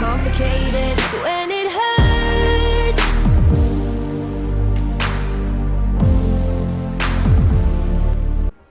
complicated when it hurts.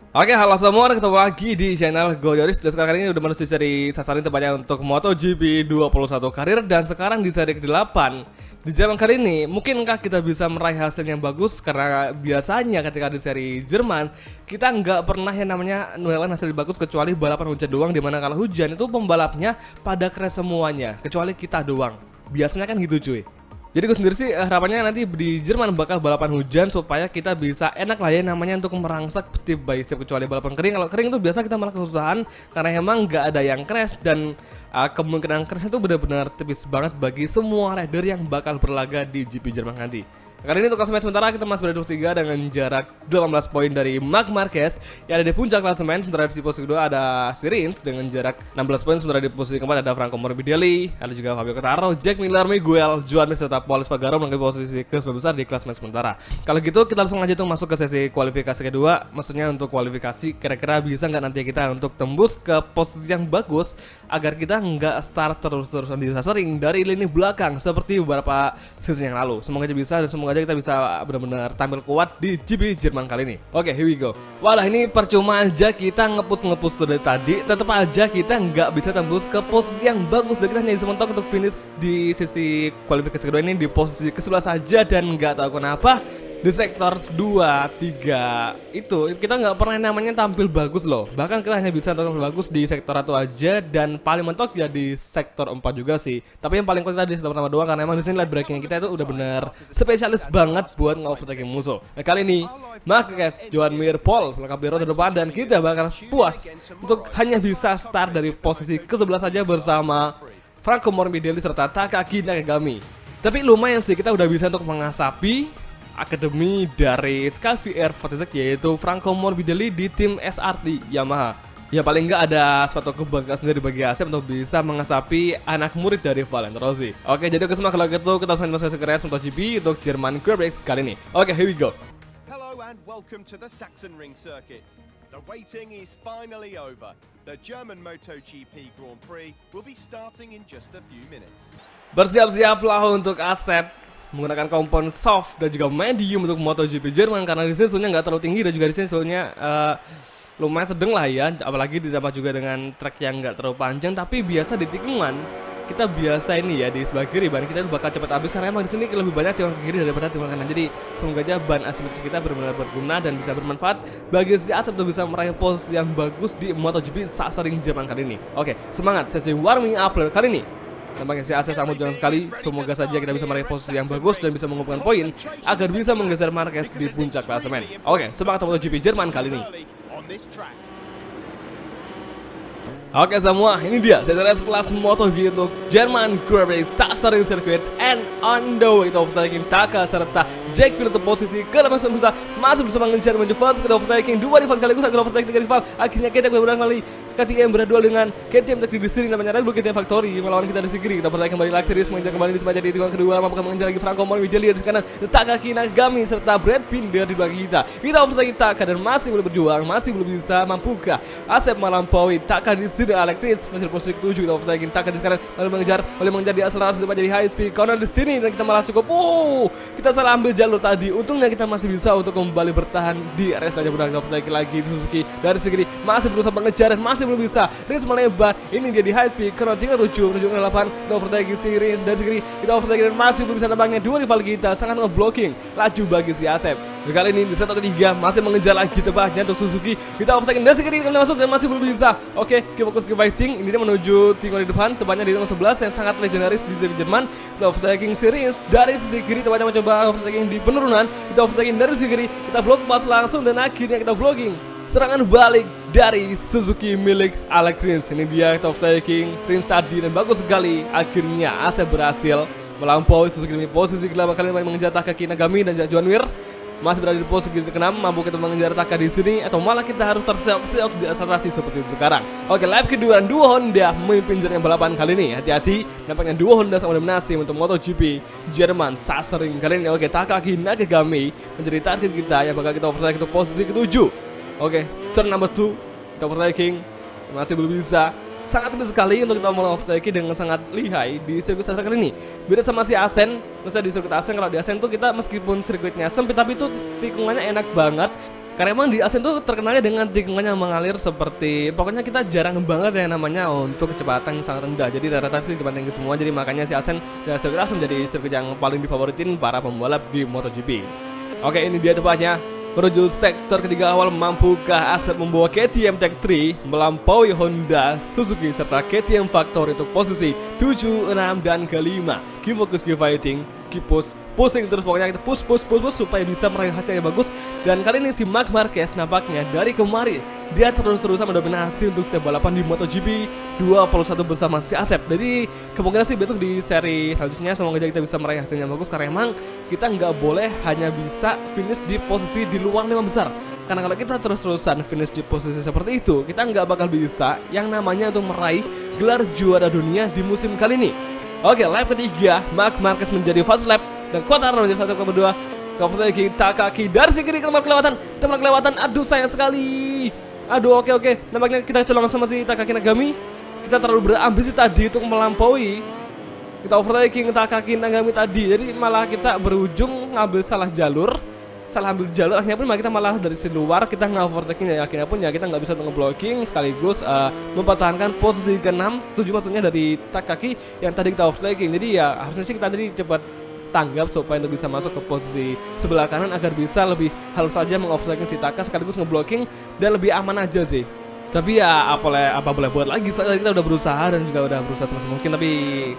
Oke, halo semua, ketemu lagi di channel Gojoris. Dan sekarang ini udah menuju seri sasaran tepatnya untuk MotoGP 21 karir. Dan sekarang di seri ke-8 di Jerman kali ini, mungkinkah kita bisa meraih hasil yang bagus? Karena biasanya ketika di seri Jerman kita nggak pernah yang namanya mendapatkan hasil bagus kecuali balapan hujan doang. Dimana kalau hujan itu pembalapnya pada crash semuanya, kecuali kita doang. Biasanya kan gitu cuy. Jadi gue sendiri sih harapannya nanti di Jerman bakal balapan hujan supaya kita bisa enak lah ya namanya untuk merangsak step by step, kecuali balapan kering. Kalau kering itu biasa kita malah kesusahan karena emang nggak ada yang crash dan kemungkinan crash itu benar-benar tipis banget bagi semua rider yang bakal berlaga di GP Jerman nanti. Kali ini untuk klasemen sementara kita masih berada di 23 dengan jarak 18 poin dari Marc Marquez yang ada di puncak klasemen. Sementara di posisi kedua ada si Rins dengan jarak 16 poin. Sementara di posisi keempat ada Franco Morbidelli, ada juga Fabio Quartararo, Jack Miller, Miguel, Joan Mir serta Pol Espargaro melengkapi posisi ke-9 besar di klasemen sementara. Kalau gitu kita langsung aja tuh masuk ke sesi kualifikasi kedua. Maksudnya untuk kualifikasi kira-kira bisa nggak nanti kita untuk tembus ke posisi yang bagus agar kita nggak start terus-terusan di sering dari lini belakang seperti beberapa season yang lalu. Semoga aja bisa dan semoga aja kita bisa benar-benar tampil kuat di GP Jerman kali ini. Oke, here we go. Walah, ini percuma aja kita ngepus dari tadi, tetap aja kita nggak bisa tembus ke posisi yang bagus dan kita hanya bisa mentok untuk finish di sesi kualifikasi kedua ini di posisi ke-11 saja dan nggak tahu kenapa di sektor 2, 3 itu kita nggak pernah namanya tampil bagus loh. Bahkan kita hanya bisa tampil bagus di sektor 1 aja dan paling mentok ya di sektor 4 juga sih. Tapi yang paling kuat kita di sektor pertama doang karena emang di sini light breaking kita itu udah bener spesialis banget buat nge-overtaking musuh. Nah kali ini Marquez, Joan Mir, Pol melengkapi roda depan dan kita bakal puas untuk hanya bisa start dari posisi ke-11 saja bersama Franco Morbidelli serta Takaki Nakagami. Tapi lumayan sih kita udah bisa untuk mengasapi akademi dari Scalvi R46 yaitu Franco Morbidelli di tim SRT Yamaha. Ya paling nggak ada suatu kebanggaan sendiri bagi Asep untuk bisa mengasapi anak murid dari Valentino Rossi. Oke, jadi oke semua kalau gitu kita langsung masuk ke race MotoGP untuk Jerman Grand Prix kali ini. Oke, here we go. Hello and welcome to the Sachsenring circuit. The waiting is finally over. The German MotoGP Grand Prix will be starting in just a few minutes. Bersiap-siaplah untuk Asep menggunakan kompon soft dan juga medium untuk MotoGP Jerman karena di sini suhunya nggak terlalu tinggi dan juga di sini suhunya lumayan sedang lah ya, apalagi ditambah juga dengan trek yang nggak terlalu panjang. Tapi biasa di tikungan kita biasa ini ya di sebelah kiri ban kita bakal cepat habis karena emang di sini lebih banyak tikungan ke kiri daripada tikungan kanan. Jadi semoga aja ban asimetris kita benar-benar berguna dan bisa bermanfaat bagi si Asep untuk bisa meraih posisi yang bagus di MotoGP Sachsenring Jerman kali ini. Oke, semangat sesi warming up kali ini. Tampaknya si Asep sangat jangan sekali. Semoga saja kita bisa meraih posisi yang bagus dan bisa mengumpulkan poin agar bisa menggeser Marquez di puncak klasemen. Oke, semangat MotoGP Jerman kali ini. Oke semua, ini dia sesi kelas MotoGP untuk Jerman Grand Prix Sachsenring Circuit and on the way to overtaking Taka serta Jack Miller untuk posisi ke-8 besar masih bersama mengejar menuju fase ke overtaking dua rival sekaligus agar overtaking tiga rival. Akhirnya kita beberapa kali KTM berduel dengan KTM di sini namanya Red Bull KTM Factory melawan kita di sini. Kita berlari kembali lagi terus mengejar kembali di sepanjang di tikungan kedua mampu mengejar lagi Franco Morbidelli di kanan, Takaki Nakagami serta Brad Binder di belakang kita. Kita overtaking Taka dan masih belum berjuang, masih belum bisa mampukah Asep melampaui Taka di sini. Alexis masih di posisi ke-7 kita overtaking Taka di sekarang lalu mengejar di akselerasi depan jadi high speed corner di sini dan kita malah cukup kita salah ambil jalur tadi. Untungnya kita masih bisa untuk kembali bertahan di race aja. Benar kita overtaking lagi Suzuki dari segi masih berusaha mengejar dan masih belum bisa. Rins melebar. Ini dia di high speed corner 37 menuju ke 8. Kita overtaking si Rins dari segi kita overtaking dan masih belum bisa nampaknya dua rival kita sangat nge-blocking laju bagi si Asep. Kali ini di set ketiga masih mengejar lagi tepatnya untuk Suzuki. Kita overtaking dari segi kita masuk dan masih belum bisa. Oke, kita fokus ke fighting. Ini dia menuju tikungan di depan tepatnya di tikungan 11 yang sangat legendaris di segi Jerman. Kita overtaking si Rins dari sisi kiri tepatnya mencoba overtaking di penurunan. Kita overtaking dari sisi kiri. Kita block pas langsung dan akhirnya kita blocking serangan balik dari Suzuki milik Alex Rins. Ini dia kita overtaking Rins tadi dan bagus sekali. Akhirnya Asep berhasil melampaui Suzuki di posisi ke-8 kali ini mengejar Takaki Nakagami dan Joan Mir. Masih berada di posisi ke-6, mampu kita mengejar Taka di sini atau malah kita harus terseok-seok di akselerasi seperti sekarang. Oke, lap kedua dan dua Honda memimpin jaringan balapan kali ini. Hati-hati, nampaknya dua Honda sama dominasi untuk MotoGP Jerman Sachsenring kali ini. Oke, Takaki Nakagami menjadi target kita yang bakal kita overtake untuk posisi ke-7. Oke, turn number 2 kita overtaking masih belum bisa. sangat sulit sekali untuk kita overtaking dengan sangat lihai di sirkuit Saxon kali ini. Beda sama si Asen, misalnya di sirkuit Asen, kalau di Asen tuh kita meskipun sirkuitnya sempit tapi itu tikungannya enak banget. Karena emang di Asen tuh terkenalnya dengan tikungannya mengalir seperti, pokoknya kita jarang banget yang namanya untuk kecepatan yang sangat rendah. Jadi rata-rata sih kecepatan tinggi semua. Jadi makanya si Asen dan sirkuit Asen menjadi sirkuit yang paling difavoritin para pembalap di MotoGP. Oke, ini dia tepatnya menuju sektor ketiga awal. Mampukah Asep membawa KTM Tech 3 melampaui Honda, Suzuki serta KTM Factory untuk posisi 7, 6 dan ke-5. Keep focus, keep fighting, keep push, pusing terus, pokoknya kita push supaya bisa meraih hasil yang bagus. Dan kali ini si Marc Marquez nampaknya dari kemarin dia terus-terusan mendominasi untuk setiap balapan di MotoGP 21 bersama si Asep. Jadi kemungkinan sih besok di seri selanjutnya semoga kita bisa meraih hasil yang bagus, karena emang kita nggak boleh hanya bisa finish di posisi di luar 5 besar. Karena kalau kita terus-terusan finish di posisi seperti itu, kita nggak bakal bisa yang namanya untuk meraih gelar juara dunia di musim kali ini. Oke, lap ketiga, Marc Marquez menjadi fast lap dan Quartararo menjadi fast lap kedua. Overtaking Takaki dari si kiri, kita kelewatan, aduh sayang sekali. Aduh, oke, nampaknya kita colongan sama si Takaki Nagami. Kita terlalu berambisi tadi untuk melampaui. Kita overtaking Takaki Nagami tadi, jadi malah kita berujung ngambil salah ambil jalur, akhirnya pun kita malah dari sisi luar kita nge-overtaking, ya akhirnya pun ya kita nggak bisa nge-blocking sekaligus mempertahankan posisi ke-6, 7 maksudnya dari Takaki yang tadi kita overtaking. Jadi ya harusnya sih kita tadi cepat tanggap supaya untuk bisa masuk ke posisi sebelah kanan agar bisa lebih halus saja meng-overtaking si Taka sekaligus nge-blocking dan lebih aman aja sih. Tapi ya apa boleh buat lagi, soalnya kita udah berusaha dan juga udah berusaha semaksimal mungkin. Tapi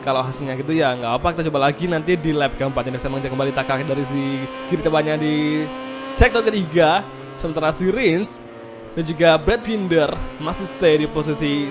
kalau hasilnya gitu ya nggak apa, kita coba lagi nanti di lap keempat ini bisa mengejar kembali Takaki dari si kiri depannya di sektor ketiga. Sementara si Rins dan juga Brad Binder masih stay di posisi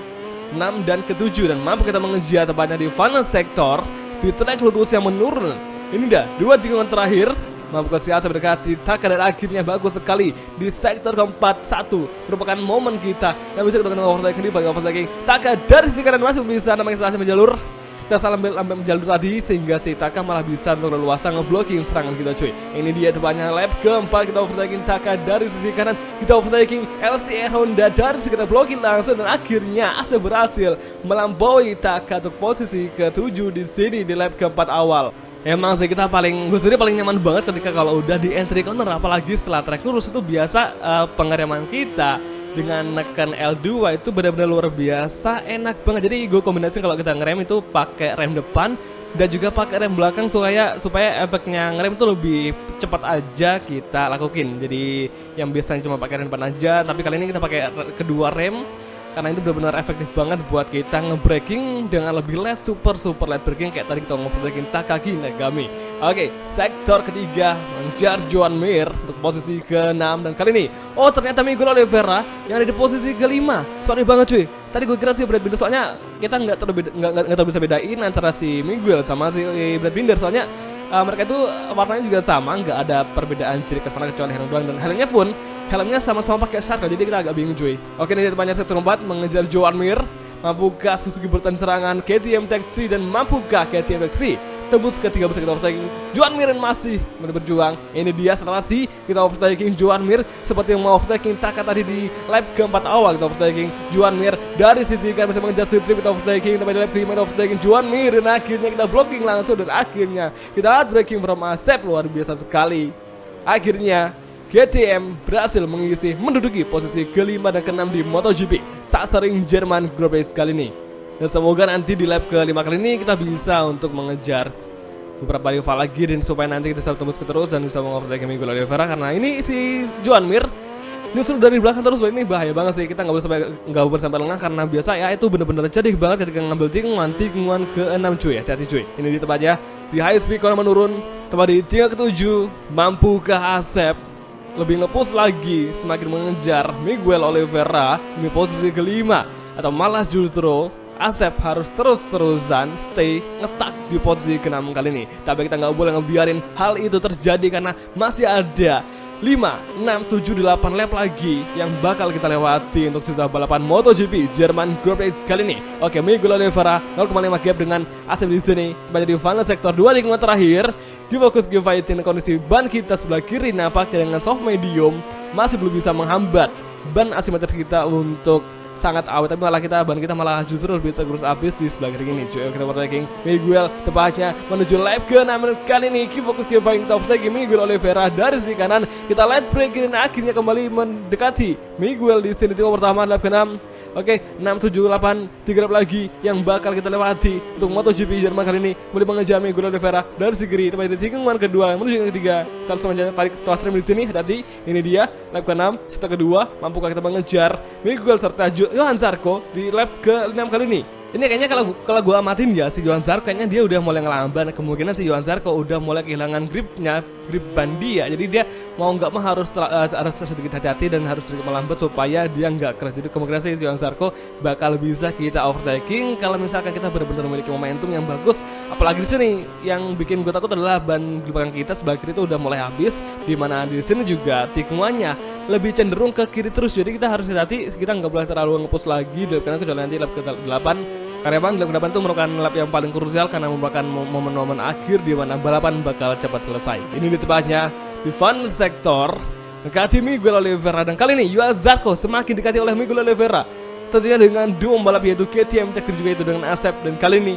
6 dan ke-7 dan mampu kita mengejar tepatnya di final sektor di track lurus yang menurun. Ini dah 2 tikungan terakhir. Mampukah si Asep mendekati Taka dan akhirnya bagus sekali di sektor keempat. 1 merupakan momen kita yang bisa kita overtaking di bagian overtaking Taka dari sisi kanan masih bisa namanya salah menjalur. Kita salah ambil menjalur tadi sehingga si Taka malah bisa untuk leluasa ngeblocking serangan kita cuy. Ini dia tepatnya lap keempat, kita overtaking Taka dari sisi kanan, kita overtaking LCR Honda dari sisi kita blocking langsung dan akhirnya Asep berhasil melampaui Taka untuk posisi ke-7 di sini di lap keempat awal. Emang sih kita gue sendiri paling nyaman banget ketika kalau udah di entry corner, apalagi setelah track lurus itu biasa pengereman kita dengan nekan L2 itu benar-benar luar biasa enak banget. Jadi gue kombinasi kalau kita ngerem itu pakai rem depan dan juga pakai rem belakang supaya efeknya ngerem itu lebih cepat aja kita lakuin. Jadi yang biasanya cuma pakai rem depan aja, tapi kali ini kita pakai kedua rem karena itu benar-benar efektif banget buat kita nge-braking dengan lebih super light braking kayak tadi kita nge-braking Takaki Nagami. Oke, sektor ketiga mengejar Joan Mir untuk posisi ke-6 dan kali ini ternyata Miguel Oliveira yang ada di posisi ke-5. Sorry banget cuy. Tadi gue kira si Brad Binder, soalnya kita nggak terlalu bisa bedain antara si Miguel sama si Brad Binder, soalnya mereka itu warnanya juga sama, nggak ada perbedaan ciri khas warna kecuali helm doang, dan helmnya sama-sama pakai shark, jadi kita agak bingung cuy. Oke, ini depannya sektor 4 mengejar Joan Mir. Mampukah Suzuki bertahan serangan KTM Tech 3 dan mampukah KTM Tech 3 tembus ke 3 besar kita overtaking Joan Mir masih berjuang. Ini dia setelah kita overtaking Joan Mir seperti yang mau overtaking Taka tadi di lap keempat awal. Kita overtaking Joan Mir dari sisi kan bisa mengejar strip kita overtaking sampai di lap 5 kita overtaking Joan Mir dan akhirnya kita blocking langsung dan akhirnya kita breaking from Asep, luar biasa sekali. Akhirnya KTM berhasil menduduki posisi ke-5 dan ke-6 di MotoGP Sachsenring Jerman Grand Prix kali ini. Dan semoga nanti di lap ke-5 kali ini kita bisa untuk mengejar beberapa rival lagi dan supaya nanti kita bisa tembus ke terus dan bisa mengovertake Miguel Oliveira, karena ini si Joan Mir justru dari belakang terus. Ini bahaya banget sih, kita nggak boleh sampai lengah karena biasa ya itu bener-bener jadi banget ketika ngambil tikungan ke-6 cuy. Hati-hati cuy. Ini di tempatnya di high speed corner menurun tepat di tikungan ke-7. Mampukah Asep lebih nge-push lagi semakin mengejar Miguel Oliveira di posisi ke-5, atau malah justru Asep harus terus-terusan stay nge-stuck di posisi ke-6 kali ini. Tapi kita nggak boleh ngebiarin hal itu terjadi karena masih ada 5, 6, 7, 8 lap lagi yang bakal kita lewati untuk sisa balapan MotoGP Jerman Grand Prix kali ini. Oke, Miguel Oliveira 0,5 gap dengan Asep di sini. Menjadi final sektor 2 tikungan terakhir. Di fokus give fighting, kondisi ban kita sebelah kiri nampaknya dengan soft medium masih belum bisa menghambat ban asimetris kita untuk sangat awet, tapi malah kita malah justru lebih tergerus abis di sebelah kiri ini. Cuy, kita overtaking Miguel tepatnya menuju lap ke-6 kali ini. Fokus ke paling top overtaking Miguel Oliveira dari sisi kanan. Kita light break dan akhirnya kembali mendekati Miguel di sini. Tikungan pertama lap ke-6. Oke, 6, 7, 8, 3 lap lagi yang bakal kita lewati untuk MotoGP Jerman kali ini. Boleh mengejar Miguel Oliveira dari sisi kiri. Tepat di tikungan kedua menuju yang ketiga. Kita harus menjaga tarik tuas rem di sini. Tadi ini dia lap ke-6, setelah kedua. Mampukah kita mengejar Miguel serta Johan Zarco di lap ke-6 kali ini? Ini kayaknya kalau gua amatin ya, si Johan Zarco kayaknya dia udah mulai ngelamban. Kemungkinan si Johan Zarco udah mulai kehilangan grip bandi ya. Jadi dia mau nggak mau harus sedikit hati-hati dan harus sedikit melambat supaya dia nggak crash. Jadi kemungkinan si Johan Zarco bakal bisa kita overtaking kalau misalkan kita benar-benar memiliki momentum yang bagus. Apalagi di sini yang bikin gue takut adalah ban di belakang kita sebelah kiri itu udah mulai habis. Di mana di sini juga tikungannya lebih cenderung ke kiri terus. Jadi kita harus hati-hati, kita nggak boleh terlalu ngepush lagi karena kecuali nanti lap ke-8. Karena bang, lap ke-8 itu merupakan lap yang paling krusial karena merupakan momen-momen akhir di mana balapan bakal cepat selesai. Ini di tepatnya di fun sektor dekati Miguel Oliveira, dan kali ini Johan Zarco semakin dekati oleh Miguel Oliveira. Tentunya dengan duo pembalap yaitu KTM Tech juga itu dengan Asep, dan kali ini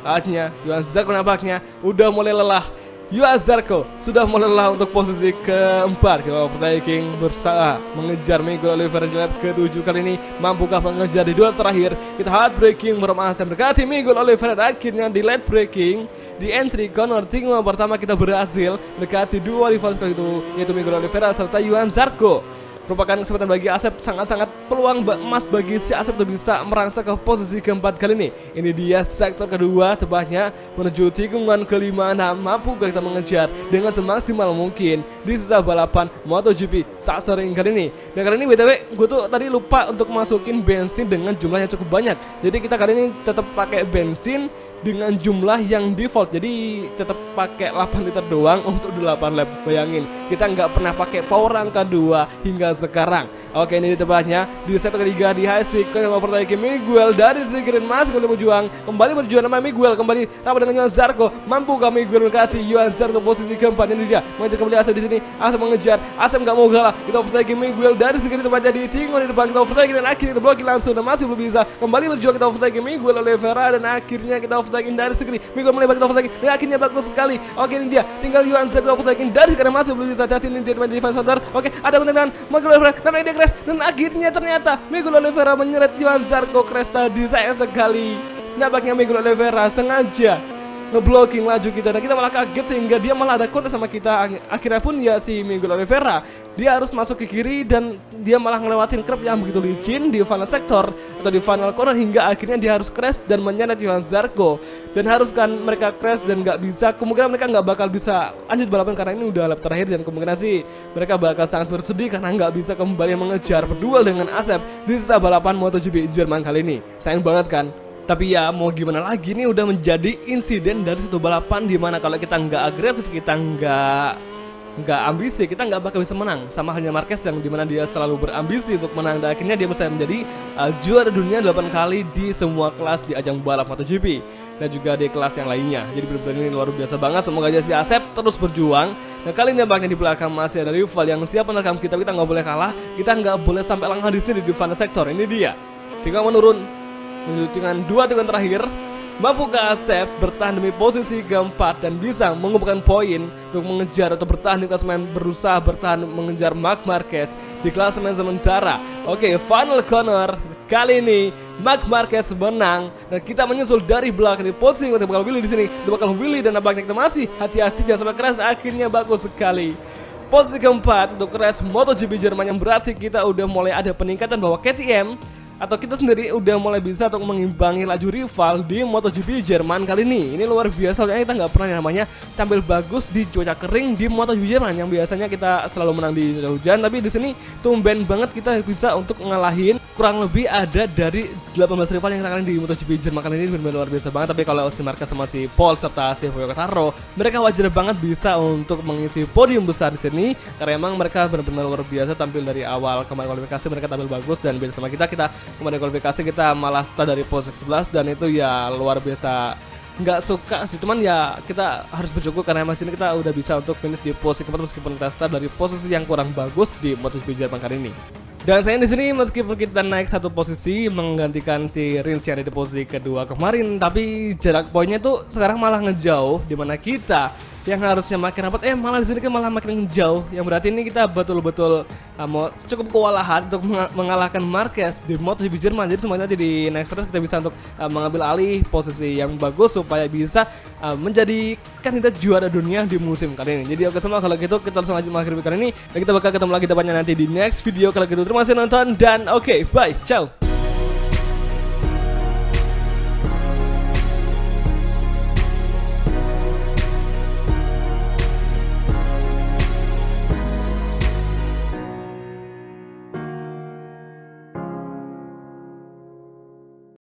saatnya Johan Zarco nampaknya udah mulai lelah. Johan Zarco sudah mulai lelah untuk posisi keempat. Kita overtaking bersama mengejar Miguel Oliveira di lap ke-7 kali ini. Mampukah mengejar di duel terakhir? Kita hard braking bermasa mendekati Miguel Oliveira. Akhirnya di late braking di entry corner tikungan pertama kita berhasil mendekati dua rival sekali itu, yaitu Miguel Oliveira serta Johan Zarco. Merupakan kesempatan bagi Asep, sangat-sangat peluang emas bagi si Asep untuk bisa merangsek ke posisi keempat kali ini. Ini dia sektor kedua tepatnya menuju tikungan ke-5. Mampukah kita mengejar dengan semaksimal mungkin di sisa balapan MotoGP Sachsenring kali ini. Dan kali ini BTW gue tuh tadi lupa untuk masukin bensin dengan jumlah yang cukup banyak. Jadi kita kali ini tetap pakai bensin dengan jumlah yang default, jadi tetap pakai 8 liter doang untuk 8 lap. Bayangin, kita nggak pernah pakai power angka 2 hingga sekarang. Oke, ini tepatnya di set ketiga di high speed ke overtaking Miguel dari sisi kiri, masih kembali berjuang nama Miguel, kembali rapat dengan Johan Zarco. Mampukah Miguel mendekati Johan Zarco posisi keempat? Ini dia mengejar kembali Asep di sini. Asep mengejar, Asep nggak mau kalah. Kita overtaking Miguel dari sisi kiri tepatnya di tikungan di depan. Kita overtaking dan akhirnya kita blocking langsung dan masih belum bisa. Kembali berjuang kita overtaking Miguel Oliveira dan akhirnya kita overtaking dari segi Miguel mulai kita overtaking dan akhirnya bagus sekali. Oke, ini dia tinggal Johan Zarco overtaking dari sekarang masih belum bisa. Hati ini dia di defense center. Oke, ada konten Miguel Oliveira namanya dia crash dan akhirnya ternyata Miguel Oliveira menyeret Johan Zarco crash tadi. Sayang sekali, nampaknya Miguel Oliveira sengaja ngeblocking laju kita dan kita malah kaget sehingga dia malah ada kontak sama kita. Akhirnya pun ya si Miguel Oliveira dia harus masuk ke kiri dan dia malah ngelewatin curb yang begitu licin di final sektor atau di final corner hingga akhirnya dia harus crash dan menyeret Johan Zarco. Dan harus kan mereka crash dan nggak bisa, kemungkinan mereka nggak bakal bisa lanjut balapan karena ini udah lap terakhir dan kemungkinan sih mereka bakal sangat bersedih karena nggak bisa kembali mengejar berduel dengan Asep di sisa balapan MotoGP Jerman kali ini. Sayang banget kan? Tapi ya mau gimana lagi, ini udah menjadi insiden dari satu balapan dimana kalau kita nggak agresif, kita nggak ambisi, kita nggak bakal bisa menang. Sama halnya Marquez yang dimana dia selalu berambisi untuk menang dan akhirnya dia bisa menjadi juara dunia 8 kali di semua kelas di ajang balap MotoGP dan juga di kelas yang lainnya. Jadi benar-benar ini luar biasa banget. Semoga aja si Asep terus berjuang. Nah, kali ini nampaknya di belakang masih ada rival yang siap menerkam kita. Kita nggak boleh kalah, kita nggak boleh sampai lengah di sini di final sektor. Ini dia, tinggal menurun dengan 2 tikungan terakhir. Mampukah Asep bertahan demi posisi keempat dan bisa mengumpulkan poin untuk mengejar atau bertahan di klasemen, berusaha bertahan mengejar Marc Marquez di klasemen sementara. Oke, final corner kali ini Marc Marquez menang dan kita menyusul dari belakang di posisi kita bakal Willy di sini. Kita bakal Willy dan nampaknya kita masih hati-hati jangan sampai crash. Akhirnya bagus sekali. Posisi keempat untuk race MotoGP Jerman yang berarti kita udah mulai ada peningkatan bahwa KTM atau kita sendiri udah mulai bisa untuk mengimbangi laju rival di MotoGP Jerman kali ini. Ini luar biasa, soalnya kita nggak pernah yang namanya tampil bagus di cuaca kering di MotoGP Jerman yang biasanya kita selalu menang di hujan. Tapi di sini tumben banget kita bisa untuk ngalahin kurang lebih ada dari 18 rival yang kita kalahin di MotoGP Jerman kali ini. Benar-benar luar biasa banget. Tapi kalau si Marquez sama si Paul serta si Quartararo, mereka wajar banget bisa untuk mengisi podium besar di sini karena emang mereka benar-benar luar biasa tampil dari awal. Kemarin kualifikasi mereka tampil bagus dan beda sama kita kemarin kualifikasi kita malah start dari posisi 11 dan itu ya luar biasa nggak suka sih, cuman ya kita harus bersyukur karena masih ini kita udah bisa untuk finish di posisi keempat meskipun kita start dari posisi yang kurang bagus di MotoGP Jerman kali ini. Dan sayang di sini meskipun kita naik satu posisi menggantikan si Rins yang ada di posisi kedua kemarin, tapi jarak poinnya tuh sekarang malah ngejauh, dimana kita yang harusnya makin rapat malah di sini kan malah makin jauh. Yang berarti ini kita betul-betul mau cukup kewalahan untuk mengalahkan Marquez di MotoGP Jerman. Jadi semuanya nanti di next race kita bisa untuk mengambil alih posisi yang bagus supaya bisa menjadi kandidat juara dunia di musim kali ini. Jadi oke semua, kalau gitu kita langsung aja mengakhiri video kali ini dan kita bakal ketemu lagi depannya nanti di next video. Kalau gitu terima kasih nonton dan oke, bye, ciao.